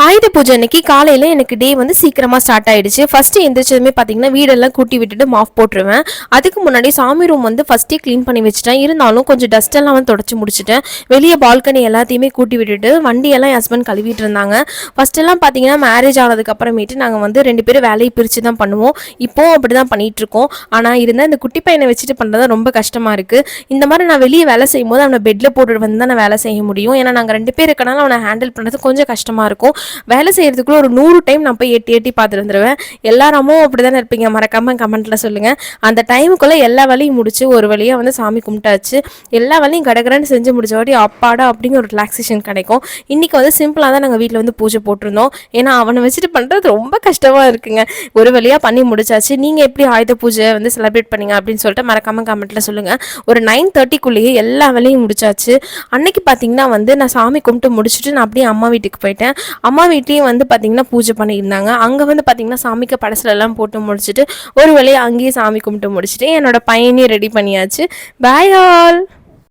ஆயுத பூஜை அன்னைக்கு காலையில் எனக்கு டே வந்து சீக்கிரமாக ஸ்டார்ட் ஆயிடுச்சு. ஃபஸ்ட்டு எந்திரிச்சதுமே பார்த்தீங்கன்னா வீடெல்லாம் கூட்டி விட்டுட்டு மாஃப் போட்டுருவேன். அதுக்கு முன்னாடி சாமி ரூம் வந்து ஃபஸ்ட்டே க்ளீன் பண்ணி வச்சுட்டேன். இருந்தாலும் கொஞ்சம் டஸ்ட்டெல்லாம் வந்து தொடச்சி முடிச்சுட்டேன். வெளியே பால்கனி எல்லாத்தையுமே கூட்டி விட்டுட்டு வண்டியெல்லாம் என் ஹஸ்பண்ட் கழுவிட்டு இருந்தாங்க. ஃபஸ்ட்டெல்லாம் பார்த்தீங்கன்னா மேரேஜ் ஆனதுக்கப்புறமேட்டு நாங்கள் வந்து 2 பேரும் வேலையை பிரித்து தான் பண்ணுவோம். இப்போவும் அப்படி தான் பண்ணிகிட்ருக்கோம். ஆனால் இருந்தால் இந்த குட்டி பையனை வச்சுட்டு பண்ணுறது ரொம்ப கஷ்டமாக இருக்குது. இந்த மாதிரி நான் வெளியே வேலை செய்யும்போது அவனை பெட்டில் போட்டுட்டு வந்து தான் நான் வேலை செய்ய முடியும். ஏன்னா நாங்கள் 2 பேர் இருக்கனால அவனை ஹேண்டில் பண்ணுறது கொஞ்சம் கஷ்டமாக இருக்கும். வேலை செய்கிறதுக்குள்ள ஒரு 100 டைம் நான் போய் எட்டி எட்டி பார்த்துட்டு வந்துடுவேன். எல்லாரும் அப்படி தானே இருப்பீங்க? மறக்காமல் கமெண்ட்டில் சொல்லுங்கள். அந்த டைமுக்குள்ளே எல்லா வேலையும் முடிச்சு ஒரு வழியாக வந்து சாமி கும்பிட்டாச்சு. எல்லா வேலையும் கடகடன்னு செஞ்சு முடிச்ச வாட்டி அப்பாடா அப்படிங்கிற ஒரு ரிலாக்ஸேஷன் கிடைக்கும். இன்றைக்கி வந்து சிம்பிளாக தான் நாங்கள் வீட்டில் வந்து பூஜை போட்டிருந்தோம். ஏன்னா அவனை வச்சுட்டு பண்ணுறது ரொம்ப கஷ்டமாக இருக்குங்க. ஒரு வழியாக பண்ணி முடிச்சாச்சு. நீங்கள் எப்படி ஆயுத பூஜை வந்து செலிப்ரேட் பண்ணீங்க அப்படின்னு சொல்லிட்டு மறக்காமல் கமெண்ட்டில் சொல்லுங்கள். ஒரு 9:30க்குள்ளேயே எல்லா வேலையும் முடிச்சாச்சு. அன்னைக்கு பார்த்தீங்கன்னா வந்து நான் சாமி கும்பிட்டு முடிச்சுட்டு நான் அப்படியே அம்மா வீட்டுக்கு போயிட்டேன். அம்மா வீட்லேயும் வந்து பார்த்திங்கன்னா பூஜை பண்ணியிருந்தாங்க. அங்கே வந்து பார்த்திங்கன்னா சாமிக்கு படசுலெல்லாம் போட்டு முடிச்சுட்டு ஒரு வழியாக அங்கேயே சாமி கும்பிட்டு முடிச்சுட்டு என்னோடய பையனையும் ரெடி பண்ணியாச்சு. Bye all.